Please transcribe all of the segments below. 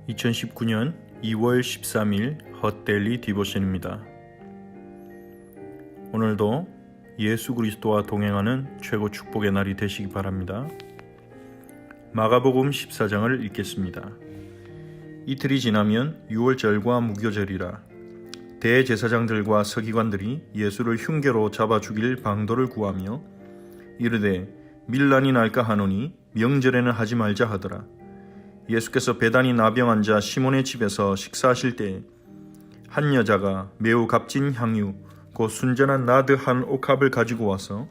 2019년 2월 13일 헛데일리 디보션입니다. 오늘도 예수 그리스도와 동행하는 최고 축복의 날이 되시기 바랍니다. 마가복음 14장을 읽겠습니다. 이틀이 지나면 유월절과 무교절이라. 대제사장들과 서기관들이 예수를 흉계로 잡아 죽일 방도를 구하며 이르되 밀란이 날까 하노니 명절에는 하지 말자 하더라. 예수께서 베다니 나병한 자 시몬의 집에서 식사하실 때에 한 여자가 매우 값진 향유 곧 순전한 나드 한 옥합을 가지고 와서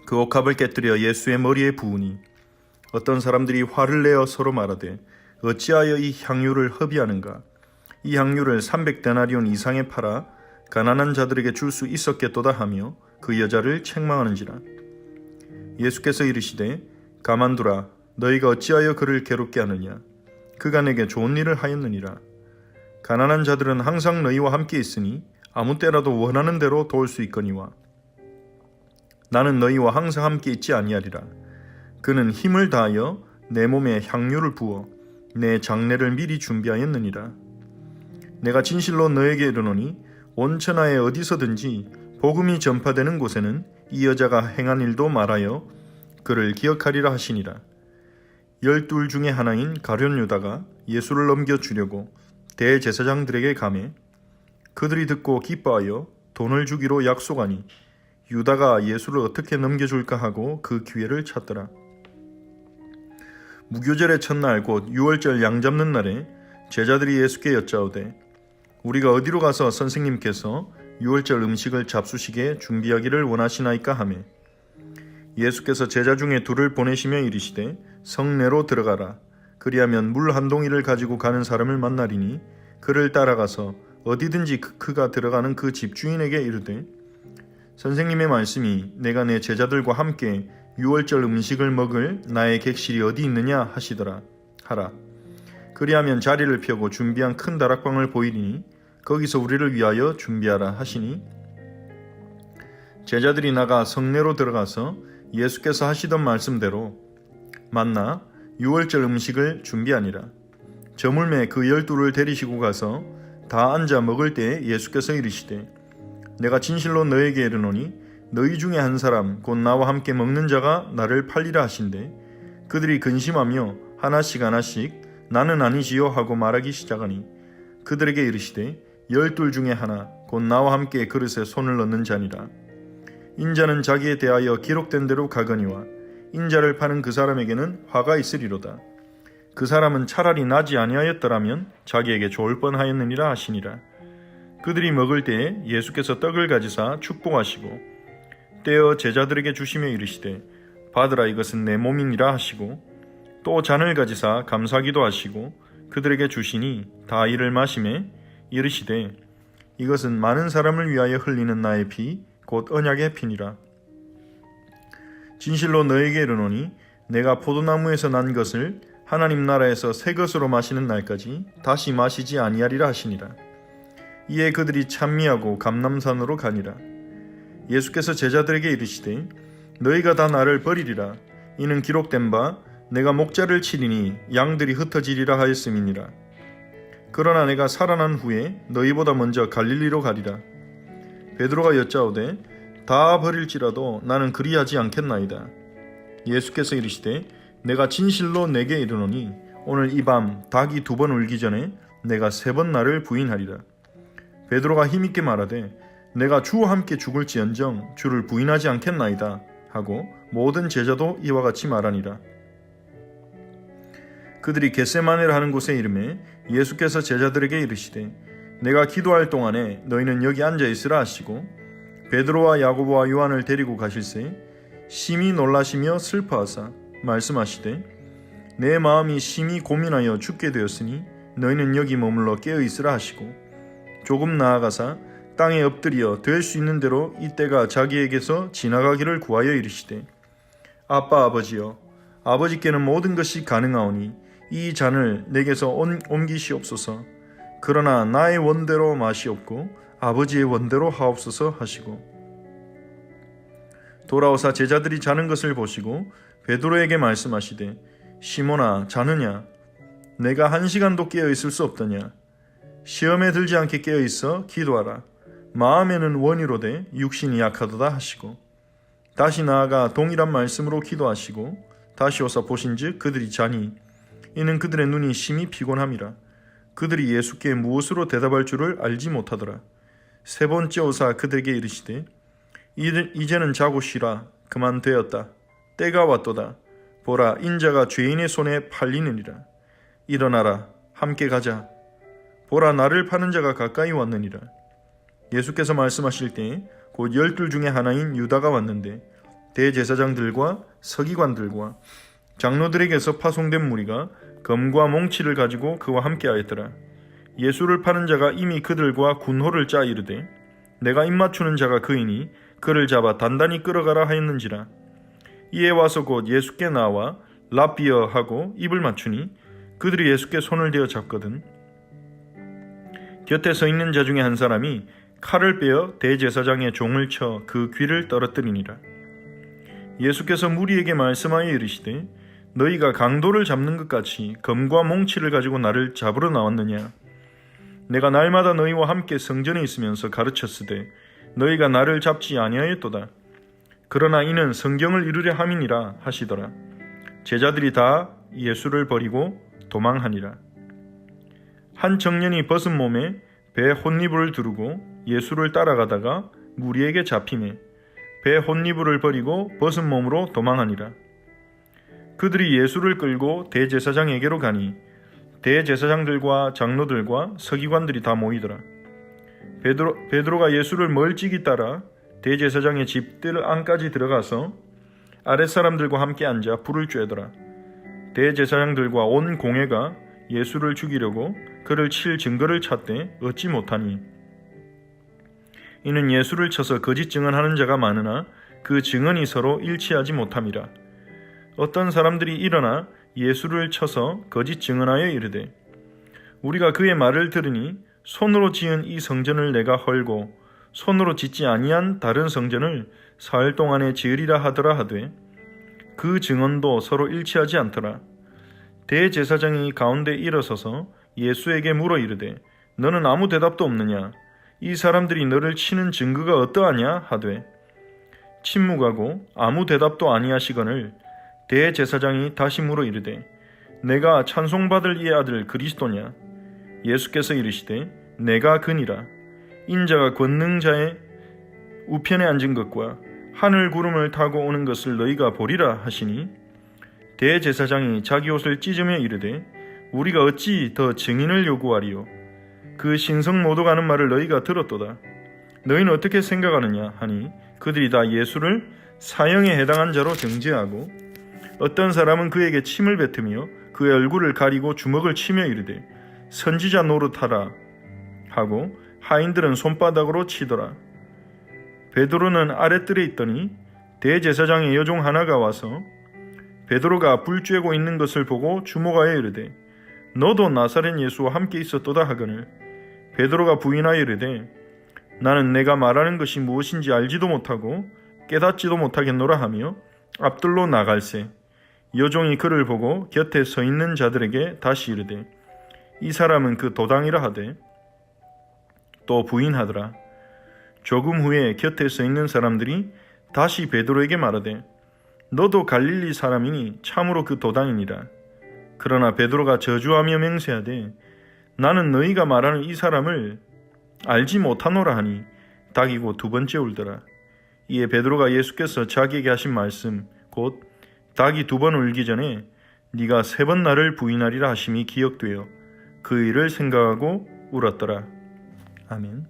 그 옥합을 깨뜨려 예수의 머리에 부으니 어떤 사람들이 화를 내어 서로 말하되 어찌하여 이 향유를 허비하는가? 이 향유를 300데나리온 이상에 팔아 가난한 자들에게 줄 수 있었겠도다 하며 그 여자를 책망하는지라. 예수께서 이르시되 가만두라. 너희가 어찌하여 그를 괴롭게 하느냐? 그가 내게 좋은 일을 하였느니라. 가난한 자들은 항상 너희와 함께 있으니 아무 때라도 원하는 대로 도울 수 있거니와 나는 너희와 항상 함께 있지 아니하리라. 그는 힘을 다하여 내 몸에 향유를 부어 내 장례를 미리 준비하였느니라. 내가 진실로 너에게 이르노니 온 천하에 어디서든지 복음이 전파되는 곳에는 이 여자가 행한 일도 말하여 그를 기억하리라 하시니라. 12 중에 하나인 가룟 유다가 예수를 넘겨주려고 대제사장들에게 가매 그들이 듣고 기뻐하여 돈을 주기로 약속하니 유다가 예수를 어떻게 넘겨줄까 하고 그 기회를 찾더라. 무교절의 첫날 곧 유월절 양 잡는 날에 제자들이 예수께 여짜오되 우리가 어디로 가서 선생님께서 유월절 음식을 잡수시게 준비하기를 원하시나이까 하매 예수께서 제자 중에 둘을 보내시며 이르시되 성내로 들어가라. 그리하면 물 한 동이를 가지고 가는 사람을 만나리니 그를 따라가서 어디든지 그가 들어가는 그 집주인에게 이르되 선생님의 말씀이 내가 내 제자들과 함께 유월절 음식을 먹을 나의 객실이 어디 있느냐 하시더라 하라. 그리하면 자리를 펴고 준비한 큰 다락방을 보이리니 거기서 우리를 위하여 준비하라 하시니 제자들이 나가 성내로 들어가서 예수께서 하시던 말씀대로 만나 유월절 음식을 준비하니라. 저물매 그 12를 데리시고 가서 다 앉아 먹을 때에 예수께서 이르시되 내가 진실로 너에게 이르노니 너희 중에 한 사람 곧 나와 함께 먹는 자가 나를 팔리라 하신대 그들이 근심하며 하나씩 나는 아니시요 하고 말하기 시작하니 그들에게 이르시되 12 중에 하나 곧 나와 함께 그릇에 손을 넣는 자니라. 인자는 자기에 대하여 기록된 대로 가거니와 인자를 파는 그 사람에게는 화가 있으리로다. 그 사람은 차라리 나지 아니하였더라면 자기에게 좋을 뻔하였느니라 하시니라. 그들이 먹을 때에 예수께서 떡을 가지사 축복하시고 떼어 제자들에게 주시며 이르시되 받으라 이것은 내 몸이니라 하시고 또 잔을 가지사 감사기도 하시고 그들에게 주시니 다 이를 마시매 이르시되 이것은 많은 사람을 위하여 흘리는 나의 피 곧 언약의 피니라. 진실로 너에게 이르노니 내가 포도나무에서 난 것을 하나님 나라에서 새 것으로 마시는 날까지 다시 마시지 아니하리라 하시니라. 이에 그들이 찬미하고 감람산으로 가니라. 예수께서 제자들에게 이르시되 너희가 다 나를 버리리라. 이는 기록된 바 내가 목자를 치리니 양들이 흩어지리라 하였음이니라. 그러나 내가 살아난 후에 너희보다 먼저 갈릴리로 가리라. 베드로가 여짜오되 다 버릴지라도 나는 그리하지 않겠나이다. 예수께서 이르시되 내가 진실로 내게 이르노니 오늘 이 밤 닭이 2번 울기 전에 내가 3번 나를 부인하리라. 베드로가 힘있게 말하되 내가 주와 함께 죽을지언정 주를 부인하지 않겠나이다 하고 모든 제자도 이와 같이 말하니라. 그들이 겟세마네를 하는 곳에 이르매 예수께서 제자들에게 이르시되 내가 기도할 동안에 너희는 여기 앉아있으라 하시고 베드로와 야고보와 요한을 데리고 가실새 심히 놀라시며 슬퍼하사 말씀하시되 내 마음이 심히 고민하여 죽게 되었으니 너희는 여기 머물러 깨어있으라 하시고 조금 나아가사 땅에 엎드려 될 수 있는 대로 이때가 자기에게서 지나가기를 구하여 이르시되 아빠 아버지여 아버지께는 모든 것이 가능하오니 이 잔을 내게서 옮기시옵소서. 그러나 나의 원대로 마시옵고 아버지의 원대로 하옵소서 하시고 돌아오사 제자들이 자는 것을 보시고 베드로에게 말씀하시되 시몬아 자느냐 내가 1시간도 깨어 있을 수 없더냐? 시험에 들지 않게 깨어 있어 기도하라. 마음에는 원이로되 육신이 약하도다 하시고 다시 나아가 동일한 말씀으로 기도하시고 다시 오사 보신즉 그들이 자니 이는 그들의 눈이 심히 피곤함이라. 그들이 예수께 무엇으로 대답할 줄을 알지 못하더라. 세 번째 오사 그들에게 이르시되 이제는 자고 쉬라. 그만 되었다. 때가 왔도다. 보라 인자가 죄인의 손에 팔리느니라. 일어나라. 함께 가자. 보라 나를 파는 자가 가까이 왔느니라. 예수께서 말씀하실 때 곧 12 중에 하나인 유다가 왔는데 대제사장들과 서기관들과 장로들에게서 파송된 무리가 검과 몽치를 가지고 그와 함께 하였더라. 예수를 파는 자가 이미 그들과 군호를 짜 이르되 내가 입맞추는 자가 그이니 그를 잡아 단단히 끌어가라 하였는지라. 이에 와서 곧 예수께 나와 라비어 하고 입을 맞추니 그들이 예수께 손을 대어 잡거든 곁에 서 있는 자 중에 한 사람이 칼을 빼어 대제사장의 종을 쳐 그 귀를 떨어뜨리니라. 예수께서 무리에게 말씀하여 이르시되 너희가 강도를 잡는 것 같이 검과 몽치를 가지고 나를 잡으러 나왔느냐? 내가 날마다 너희와 함께 성전에 있으면서 가르쳤으되 너희가 나를 잡지 아니하였도다. 그러나 이는 성경을 이루려 함이니라 하시더라. 제자들이 다 예수를 버리고 도망하니라. 한 청년이 벗은 몸에 배 혼니부를 두르고 예수를 따라가다가 무리에게 잡히매 배 혼니부를 버리고 벗은 몸으로 도망하니라. 그들이 예수를 끌고 대제사장에게로 가니 대제사장들과 장로들과 서기관들이 다 모이더라. 베드로가 예수를 멀찍이 따라 대제사장의 집들 안까지 들어가서 아랫사람들과 함께 앉아 불을 쬐더라. 대제사장들과 온 공회가 예수를 죽이려고 그를 칠 증거를 찾되 얻지 못하니 이는 예수를 쳐서 거짓 증언하는 자가 많으나 그 증언이 서로 일치하지 못함이라. 어떤 사람들이 일어나 예수를 쳐서 거짓 증언하여 이르되 우리가 그의 말을 들으니 손으로 지은 이 성전을 내가 헐고 손으로 짓지 아니한 다른 성전을 사흘 동안에 지으리라 하더라 하되 그 증언도 서로 일치하지 않더라. 대제사장이 가운데 일어서서 예수에게 물어 이르되 너는 아무 대답도 없느냐? 이 사람들이 너를 치는 증거가 어떠하냐? 하되 침묵하고 아무 대답도 아니하시거늘 대제사장이 다시 물어 이르되 내가 찬송받을 이의 아들 그리스도냐? 예수께서 이르시되 내가 그니라. 인자가 권능자의 우편에 앉은 것과 하늘 구름을 타고 오는 것을 너희가 보리라 하시니 대제사장이 자기 옷을 찢으며 이르되 우리가 어찌 더 증인을 요구하리요? 그 신성 모독하는 말을 너희가 들었도다. 너희는 어떻게 생각하느냐 하니 그들이 다 예수를 사형에 해당한 자로 정죄하고 어떤 사람은 그에게 침을 뱉으며 그의 얼굴을 가리고 주먹을 치며 이르되 선지자 노릇하라 하고 하인들은 손바닥으로 치더라. 베드로는 아랫뜰에 있더니 대제사장의 여종 하나가 와서 베드로가 불 쬐고 있는 것을 보고 주목하여 이르되 너도 나사렛 예수와 함께 있었도다 하거늘 베드로가 부인하여 이르되 나는 내가 말하는 것이 무엇인지 알지도 못하고 깨닫지도 못하겠노라 하며 앞들로 나갈새 여종이 그를 보고 곁에 서 있는 자들에게 다시 이르되 이 사람은 그 도당이라 하되 또 부인하더라. 조금 후에 곁에 서 있는 사람들이 다시 베드로에게 말하되 너도 갈릴리 사람이니 참으로 그 도당이니라. 그러나 베드로가 저주하며 맹세하되 나는 너희가 말하는 이 사람을 알지 못하노라 하니 닭이고 두 번째 울더라. 이에 베드로가 예수께서 자기에게 하신 말씀 곧 닭이 두 번 울기 전에 네가 세 번 나를 부인하리라 하심이 기억되어 그 일을 생각하고 울었더라. 아멘.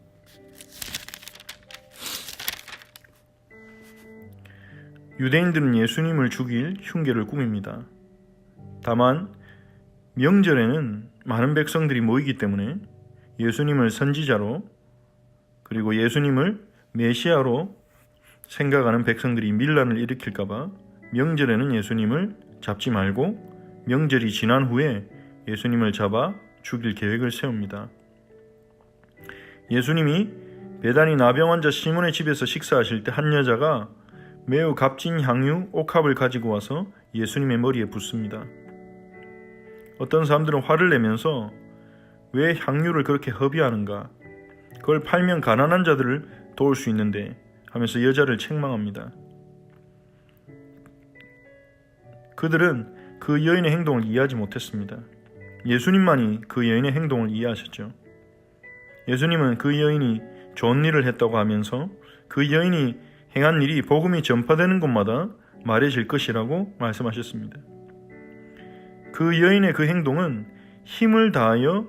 유대인들은 예수님을 죽일 흉계를 꾸밉니다. 다만 명절에는 많은 백성들이 모이기 때문에 예수님을 선지자로 그리고 예수님을 메시아로 생각하는 백성들이 밀란을 일으킬까봐 명절에는 예수님을 잡지 말고 명절이 지난 후에 예수님을 잡아 죽일 계획을 세웁니다. 예수님이 베다니 나병 환자 시몬의 집에서 식사하실 때 한 여자가 매우 값진 향유 옥합을 가지고 와서 예수님의 머리에 붓습니다. 어떤 사람들은 화를 내면서 왜 향유를 그렇게 허비하는가? 그걸 팔면 가난한 자들을 도울 수 있는데 하면서 여자를 책망합니다. 그들은 그 여인의 행동을 이해하지 못했습니다. 예수님만이 그 여인의 행동을 이해하셨죠. 예수님은 그 여인이 좋은 일을 했다고 하면서 그 여인이 행한 일이 복음이 전파되는 곳마다 말해질 것이라고 말씀하셨습니다. 그 여인의 그 행동은 힘을 다하여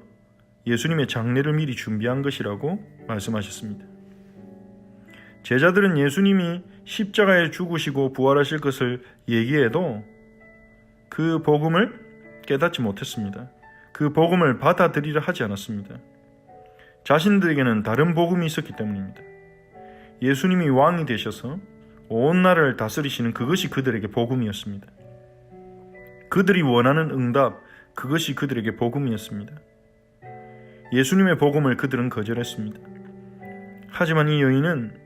예수님의 장례를 미리 준비한 것이라고 말씀하셨습니다. 제자들은 예수님이 십자가에 죽으시고 부활하실 것을 얘기해도 그 복음을 깨닫지 못했습니다. 그 복음을 받아들이려 하지 않았습니다. 자신들에게는 다른 복음이 있었기 때문입니다. 예수님이 왕이 되셔서 온 나라를 다스리시는 그것이 그들에게 복음이었습니다. 그들이 원하는 응답, 그것이 그들에게 복음이었습니다. 예수님의 복음을 그들은 거절했습니다. 하지만 이 여인은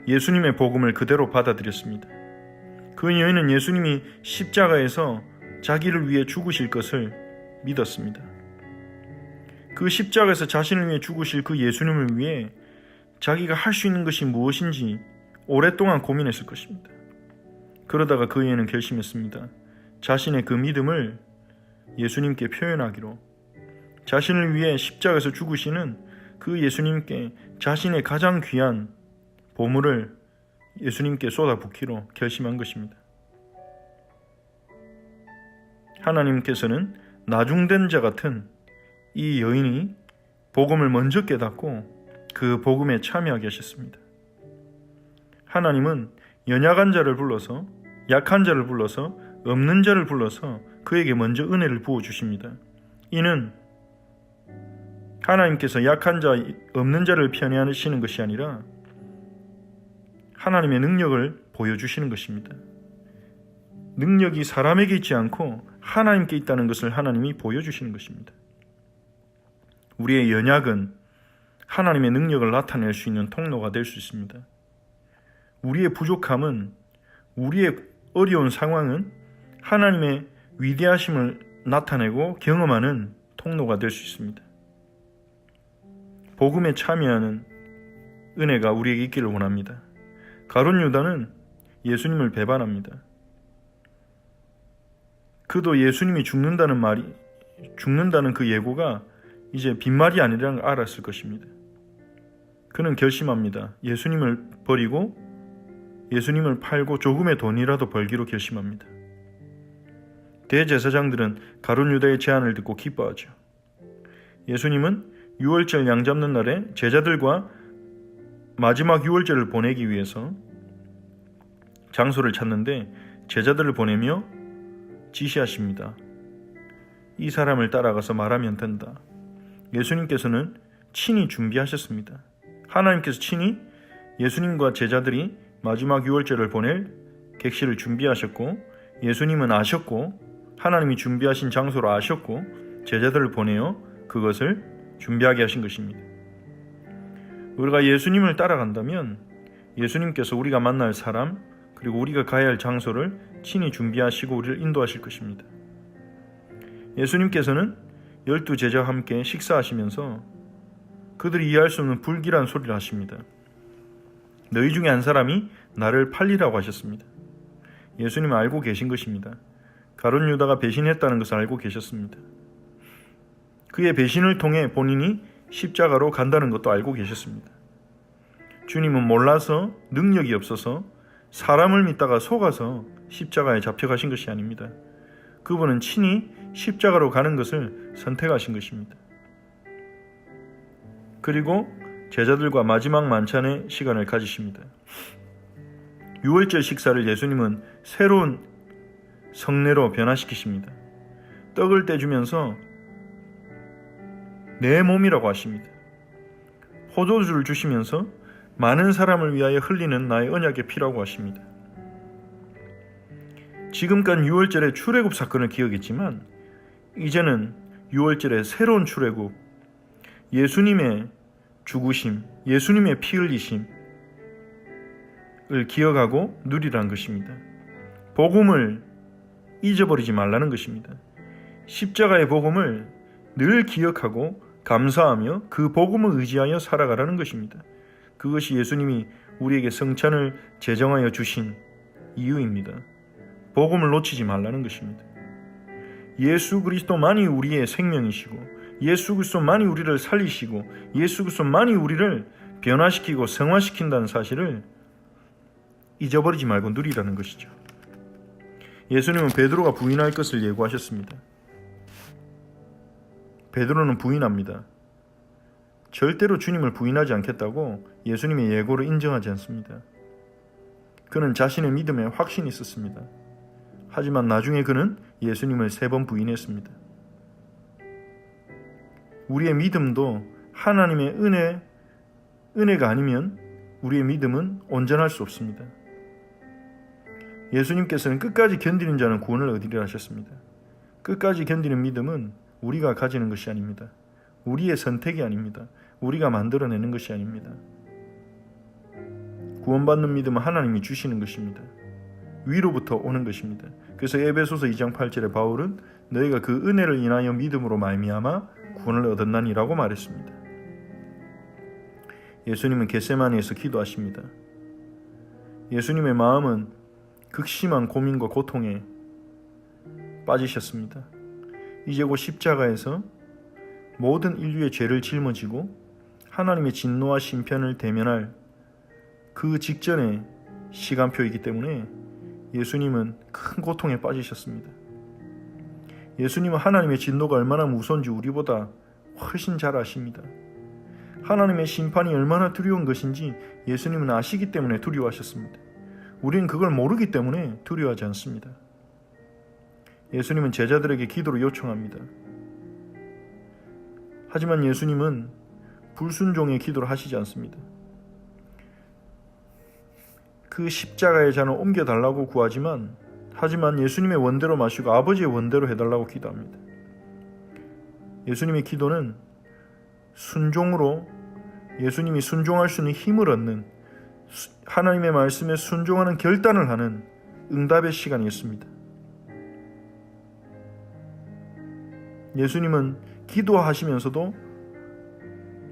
예수님의 복음을 그대로 받아들였습니다. 그 여인은 예수님이 십자가에서 자기를 위해 죽으실 것을 믿었습니다. 그 십자가에서 자신을 위해 죽으실 그 예수님을 위해 자기가 할 수 있는 것이 무엇인지 오랫동안 고민했을 것입니다. 그러다가 그 여인은 결심했습니다. 자신의 그 믿음을 예수님께 표현하기로, 자신을 위해 십자가에서 죽으시는 그 예수님께 자신의 가장 귀한 보물을 예수님께 쏟아붓기로 결심한 것입니다. 하나님께서는 나중된 자 같은 이 여인이 복음을 먼저 깨닫고 그 복음에 참여하게 하셨습니다. 하나님은 연약한 자를 불러서, 약한 자를 불러서, 없는 자를 불러서 그에게 먼저 은혜를 부어주십니다. 이는 하나님께서 약한 자, 없는 자를 편애하시는 것이 아니라 하나님의 능력을 보여주시는 것입니다. 능력이 사람에게 있지 않고 하나님께 있다는 것을 하나님이 보여주시는 것입니다. 우리의 연약은 하나님의 능력을 나타낼 수 있는 통로가 될 수 있습니다. 우리의 부족함은, 우리의 어려운 상황은 하나님의 위대하심을 나타내고 경험하는 통로가 될 수 있습니다. 복음에 참여하는 은혜가 우리에게 있기를 원합니다. 가룟 유다는 예수님을 배반합니다. 그도 예수님이 죽는다는 그 예고가 이제 빈말이 아니라는 걸 알았을 것입니다. 그는 결심합니다. 예수님을 버리고 예수님을 팔고 조금의 돈이라도 벌기로 결심합니다. 대제사장들은 가룟 유다의 제안을 듣고 기뻐하죠. 예수님은 유월절 양 잡는 날에 제자들과 마지막 유월절을 보내기 위해서 장소를 찾는데 제자들을 보내며 지시하십니다. 이 사람을 따라가서 말하면 된다. 예수님께서는 친히 준비하셨습니다. 하나님께서 친히 예수님과 제자들이 마지막 유월절을 보낼 객실을 준비하셨고, 예수님은 아셨고, 하나님이 준비하신 장소를 아셨고, 제자들을 보내어 그것을 준비하게 하신 것입니다. 우리가 예수님을 따라간다면 예수님께서 우리가 만날 사람, 그리고 우리가 가야 할 장소를 친히 준비하시고 우리를 인도하실 것입니다. 예수님께서는 12제자와 함께 식사하시면서 그들이 이해할 수 없는 불길한 소리를 하십니다. 너희 중에 한 사람이 나를 팔리라고 하셨습니다. 예수님은 알고 계신 것입니다. 가룟 유다가 배신했다는 것을 알고 계셨습니다. 그의 배신을 통해 본인이 십자가로 간다는 것도 알고 계셨습니다. 주님은 몰라서, 능력이 없어서, 사람을 믿다가 속아서 십자가에 잡혀가신 것이 아닙니다. 그분은 친히 십자가로 가는 것을 선택하신 것입니다. 그리고 제자들과 마지막 만찬의 시간을 가지십니다. 유월절 식사를 예수님은 새로운 성례로 변화시키십니다. 떡을 떼주면서 내 몸이라고 하십니다. 포도주를 주시면서 많은 사람을 위하여 흘리는 나의 언약의 피라고 하십니다. 지금까지 유월절의 출애굽 사건을 기억했지만 이제는 유월절의 새로운 출애굽, 예수님의 죽으심, 예수님의 피 흘리심을 기억하고 누리라는 것입니다. 복음을 잊어버리지 말라는 것입니다. 십자가의 복음을 늘 기억하고 감사하며 그 복음을 의지하여 살아가라는 것입니다. 그것이 예수님이 우리에게 성찬을 제정하여 주신 이유입니다. 복음을 놓치지 말라는 것입니다. 예수 그리스도만이 우리의 생명이시고 예수 그리스도만이 우리를 살리시고 예수 그리스도만이 우리를 변화시키고 성화시킨다는 사실을 잊어버리지 말고 누리라는 것이죠. 예수님은 베드로가 부인할 것을 예고하셨습니다. 베드로는 부인합니다. 절대로 주님을 부인하지 않겠다고 예수님의 예고를 인정하지 않습니다. 그는 자신의 믿음에 확신이 있었습니다. 하지만 나중에 그는 예수님을 3번 부인했습니다. 우리의 믿음도 하나님의 은혜가 아니면 우리의 믿음은 온전할 수 없습니다. 예수님께서는 끝까지 견디는 자는 구원을 얻으리라 하셨습니다. 끝까지 견디는 믿음은 우리가 가지는 것이 아닙니다. 우리의 선택이 아닙니다. 우리가 만들어내는 것이 아닙니다. 구원받는 믿음은 하나님이 주시는 것입니다. 위로부터 오는 것입니다. 그래서 에베소서 2장 8절에 바울은 너희가 그 은혜를 인하여 믿음으로 말미암아 구원을 얻었나니라고 말했습니다. 예수님은 겟세마니에서 기도하십니다. 예수님의 마음은 극심한 고민과 고통에 빠지셨습니다. 이제 곧 십자가에서 모든 인류의 죄를 짊어지고 하나님의 진노와 심판을 대면할 그 직전의 시간표이기 때문에 예수님은 큰 고통에 빠지셨습니다. 예수님은 하나님의 진노가 얼마나 무서운지 우리보다 훨씬 잘 아십니다. 하나님의 심판이 얼마나 두려운 것인지 예수님은 아시기 때문에 두려워하셨습니다. 우리는 그걸 모르기 때문에 두려워하지 않습니다. 예수님은 제자들에게 기도를 요청합니다. 하지만 예수님은 불순종의 기도를 하시지 않습니다. 그 십자가의 잔을 옮겨달라고 구하지만 하지만 예수님의 원대로 마시고 아버지의 원대로 해달라고 기도합니다. 예수님의 기도는 순종으로 예수님이 순종할 수 있는 힘을 얻는 하나님의 말씀에 순종하는 결단을 하는 응답의 시간이었습니다. 예수님은 기도하시면서도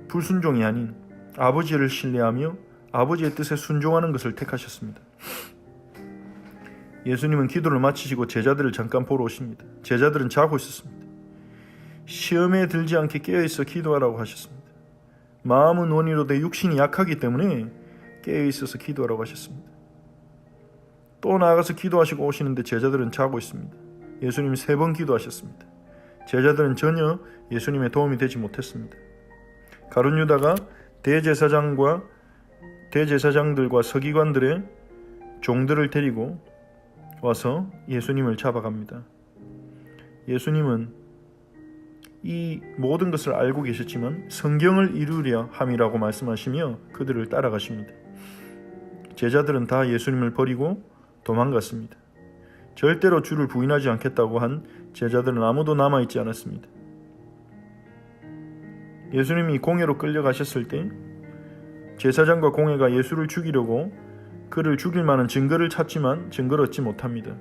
불순종이 아닌 아버지를 신뢰하며 아버지의 뜻에 순종하는 것을 택하셨습니다. 예수님은 기도를 마치시고 제자들을 잠깐 보러 오십니다. 제자들은 자고 있었습니다. 시험에 들지 않게 깨어있어 기도하라고 하셨습니다. 마음은 원이로되 육신이 약하기 때문에 깨어있어서 기도하라고 하셨습니다. 또 나아가서 기도하시고 오시는데 제자들은 자고 있습니다. 예수님이 3번 기도하셨습니다. 제자들은 전혀 예수님의 도움이 되지 못했습니다. 가룟 유다가 대제사장들과 서기관들의 종들을 데리고 와서 예수님을 잡아갑니다. 예수님은 이 모든 것을 알고 계셨지만 성경을 이루려 함이라고 말씀하시며 그들을 따라가십니다. 제자들은 다 예수님을 버리고 도망갔습니다. 절대로 주를 부인하지 않겠다고 한 제자들은 아무도 남아있지 않았습니다. 예수님이 공회로 끌려가셨을 때 제사장과 공회가 예수를 죽이려고 그를 죽일 만한 증거를 찾지만 증거를 얻지 못합니다.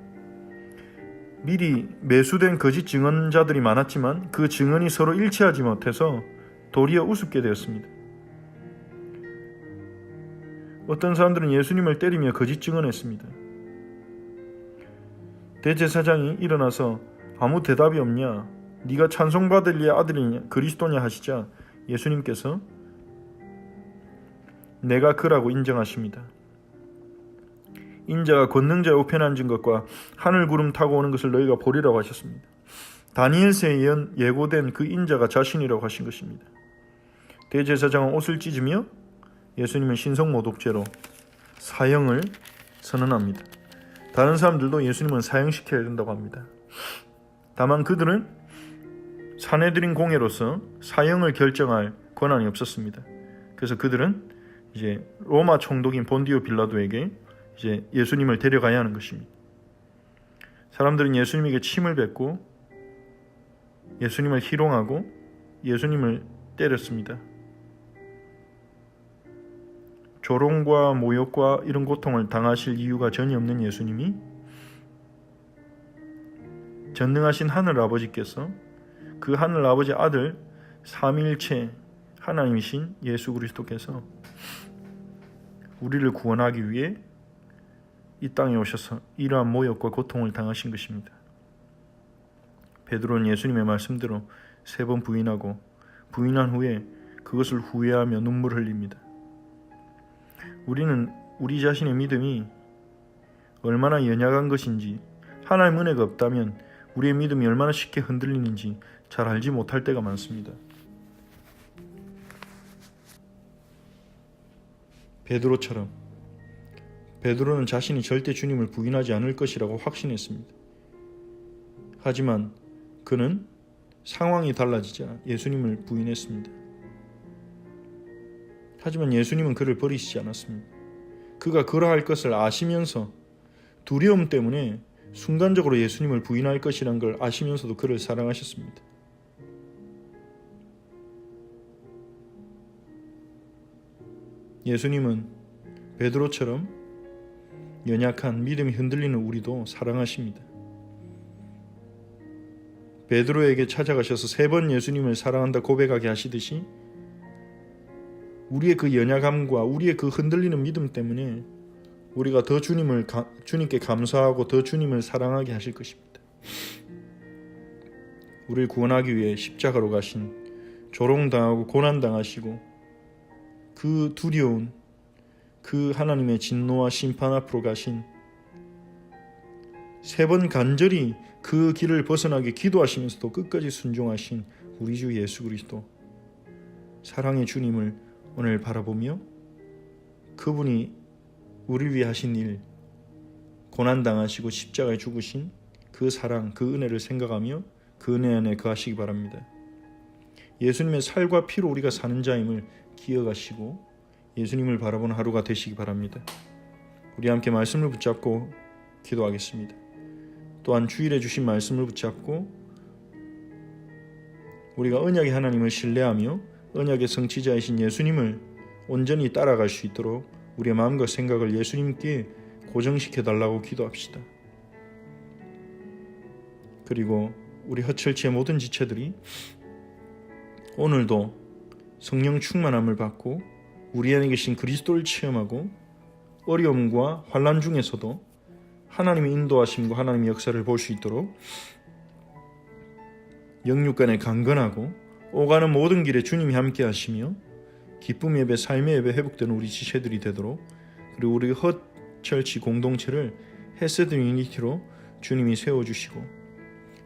미리 매수된 거짓 증언자들이 많았지만 그 증언이 서로 일치하지 못해서 도리어 우습게 되었습니다. 어떤 사람들은 예수님을 때리며 거짓 증언했습니다. 대제사장이 일어나서 아무 대답이 없냐, 네가 찬송받을 리의 아들이냐, 그리스도냐 하시자 예수님께서 내가 그라고 인정하십니다. 인자가 권능자의 우편에 앉은 것과 하늘 구름 타고 오는 것을 너희가 보리라고 하셨습니다. 다니엘서에 예고된 그 인자가 자신이라고 하신 것입니다. 대제사장은 옷을 찢으며 예수님은 신성모독죄로 사형을 선언합니다. 다른 사람들도 예수님은 사형시켜야 된다고 합니다. 다만 그들은 사내들인 공회로서 사형을 결정할 권한이 없었습니다. 그래서 그들은 이제 로마 총독인 본디오 빌라도에게 이제 예수님을 데려가야 하는 것입니다. 사람들은 예수님에게 침을 뱉고 예수님을 희롱하고 예수님을 때렸습니다. 조롱과 모욕과 이런 고통을 당하실 이유가 전혀 없는 예수님이 전능하신 하늘 아버지께서 그 하늘 아버지 아들 삼위일체 하나님이신 예수 그리스도께서 우리를 구원하기 위해 이 땅에 오셔서 이러한 모욕과 고통을 당하신 것입니다. 베드로는 예수님의 말씀대로 3번 부인하고 부인한 후에 그것을 후회하며 눈물을 흘립니다. 우리는 우리 자신의 믿음이 얼마나 연약한 것인지, 하나님 은혜가 없다면 우리의 믿음이 얼마나 쉽게 흔들리는지 잘 알지 못할 때가 많습니다. 베드로처럼 베드로는 자신이 절대 주님을 부인하지 않을 것이라고 확신했습니다. 하지만 그는 상황이 달라지자 예수님을 부인했습니다. 하지만 예수님은 그를 버리시지 않았습니다. 그가 그러할 것을 아시면서 두려움 때문에 순간적으로 예수님을 부인할 것이란 걸 아시면서도 그를 사랑하셨습니다. 예수님은 베드로처럼 연약한 믿음이 흔들리는 우리도 사랑하십니다. 베드로에게 찾아가셔서 3번 예수님을 사랑한다 고백하게 하시듯이 우리의 그 연약함과 우리의 그 흔들리는 믿음 때문에 우리가 더 주님께 감사하고 더 주님을 사랑하게 하실 것입니다. 우리를 구원하기 위해 십자가로 가신, 조롱당하고 고난당하시고 그 두려운 그 하나님의 진노와 심판 앞으로 가신, 3번 간절히 그 길을 벗어나게 기도하시면서도 끝까지 순종하신 우리 주 예수 그리스도, 사랑의 주님을 오늘 바라보며 그분이 우리를 위해 하신 일, 고난당하시고 십자가에 죽으신 그 사랑, 그 은혜를 생각하며 그 은혜 안에 거하시기 바랍니다. 예수님의 살과 피로 우리가 사는 자임을 기억하시고 예수님을 바라보는 하루가 되시기 바랍니다. 우리 함께 말씀을 붙잡고 기도하겠습니다. 또한 주일에 주신 말씀을 붙잡고 우리가 언약의 하나님을 신뢰하며 언약의 성취자이신 예수님을 온전히 따라갈 수 있도록 우리의 마음과 생각을 예수님께 고정시켜달라고 기도합시다. 그리고 우리 허철치의 모든 지체들이 오늘도 성령 충만함을 받고 우리 안에 계신 그리스도를 체험하고 어려움과 환난 중에서도 하나님의 인도하심과 하나님의 역사를 볼 수 있도록 영육간에 강건하고 오가는 모든 길에 주님이 함께 하시며 기쁨 예배, 삶의 예배 회복되는 우리 지체들이 되도록, 그리고 우리 헛철치 공동체를 헤세드 유니티로 주님이 세워주시고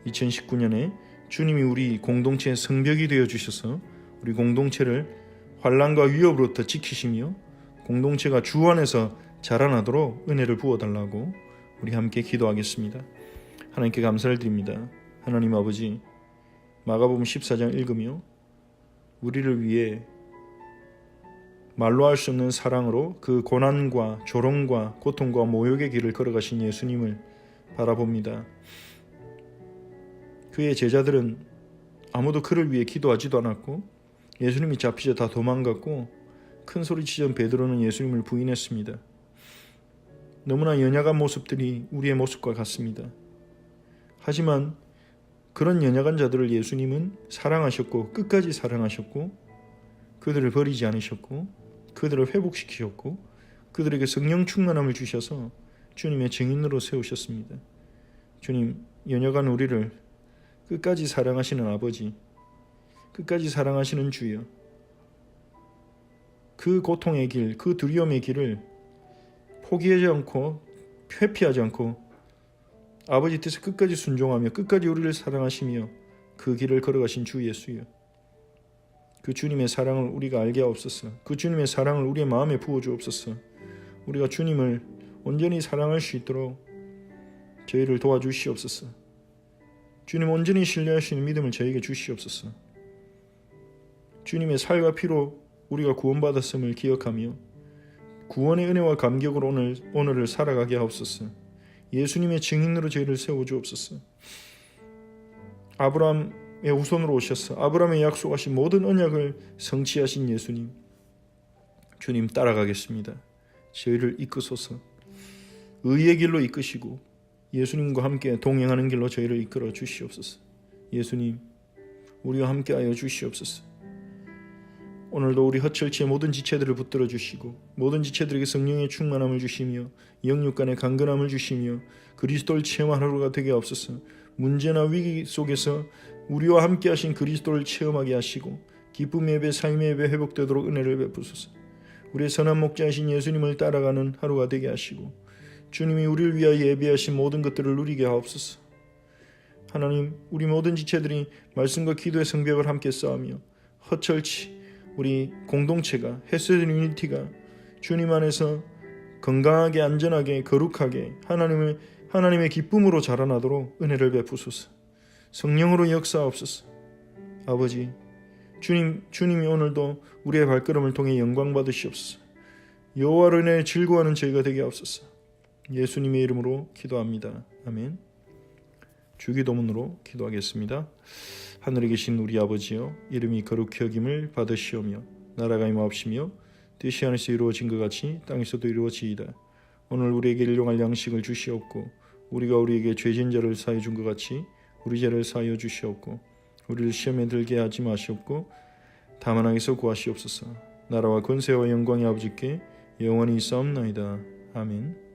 2019년에 주님이 우리 공동체의 성벽이 되어주셔서 우리 공동체를 환난과 위협으로부터 지키시며 공동체가 주 안에서 자라나도록 은혜를 부어달라고 우리 함께 기도하겠습니다. 하나님께 감사를 드립니다. 하나님 아버지, 마가복음 14장 읽으며 우리를 위해 말로 할 수 없는 사랑으로 그 고난과 조롱과 고통과 모욕의 길을 걸어가신 예수님을 바라봅니다. 그의 제자들은 아무도 그를 위해 기도하지도 않았고 예수님이 잡히자 다 도망갔고 큰 소리치던 베드로는 예수님을 부인했습니다. 너무나 연약한 모습들이 우리의 모습과 같습니다. 하지만 그런 연약한 자들을 예수님은 사랑하셨고 끝까지 사랑하셨고 그들을 버리지 않으셨고 그들을 회복시키셨고 그들에게 성령 충만함을 주셔서 주님의 증인으로 세우셨습니다. 주님, 연약한 우리를 끝까지 사랑하시는 아버지, 끝까지 사랑하시는 주여, 그 고통의 길, 그 두려움의 길을 포기하지 않고 회피하지 않고 아버지 뜻에 끝까지 순종하며 끝까지 우리를 사랑하시며 그 길을 걸어가신 주 예수여, 그 주님의 사랑을 우리가 알게 하옵소서. 그 주님의 사랑을 우리의 마음에 부어주옵소서. 우리가 주님을 온전히 사랑할 수 있도록 저희를 도와주시옵소서. 주님 온전히 신뢰할 수 있는 믿음을 저에게 주시옵소서. 주님의 살과 피로 우리가 구원받았음을 기억하며 구원의 은혜와 감격으로 오늘을 살아가게 하옵소서. 예수님의 증인으로 저희를 세워주옵소서. 아브라함의 후손으로 오셔서 아브라함의 약속하신 모든 언약을 성취하신 예수님, 주님 따라가겠습니다. 저희를 이끄소서. 의의 길로 이끄시고 예수님과 함께 동행하는 길로 저희를 이끌어 주시옵소서. 예수님, 우리와 함께하여 주시옵소서. 오늘도 우리 허철치의 모든 지체들을 붙들어 주시고 모든 지체들에게 성령의 충만함을 주시며 영육 간의 강건함을 주시며 그리스도를 체험하는 하루가 되게 하옵소서. 문제나 위기 속에서 우리와 함께 하신 그리스도를 체험하게 하시고 기쁨의 예배, 삶의 예배 회복되도록 은혜를 베푸소서. 우리의 선한 목자이신 예수님을 따라가는 하루가 되게 하시고 주님이 우리를 위하여 예비하신 모든 것들을 누리게 하옵소서. 하나님, 우리 모든 지체들이 말씀과 기도의 성벽을 함께 쌓으며 허철치 우리 공동체가 헤세드 유니티가 주님 안에서 건강하게 안전하게 거룩하게 하나님의 기쁨으로 자라나도록 은혜를 베푸소서. 성령으로 역사하옵소서. 아버지, 주님이 오늘도 우리의 발걸음을 통해 영광 받으시옵소서. 여호와로 인해 즐거워하는 저희가 되게 하옵소서. 예수님의 이름으로 기도합니다. 아멘. 주기도문으로 기도하겠습니다. 하늘에 계신 우리 아버지여, 이름이 거룩히 여김을 받으시오며 나라가 임하옵시며 뜻이 하늘에서 이루어진 것 같이 땅에서도 이루어지이다. 오늘 우리에게 일용할 양식을 주시옵고 우리가 우리에게 죄진 자를 사하여 준 것 같이 우리 죄를 사하여 주시옵고 우리를 시험에 들게 하지 마시옵고 다만 악에서 구하시옵소서. 나라와 권세와 영광이 아버지께 영원히 있사옵나이다. 아멘.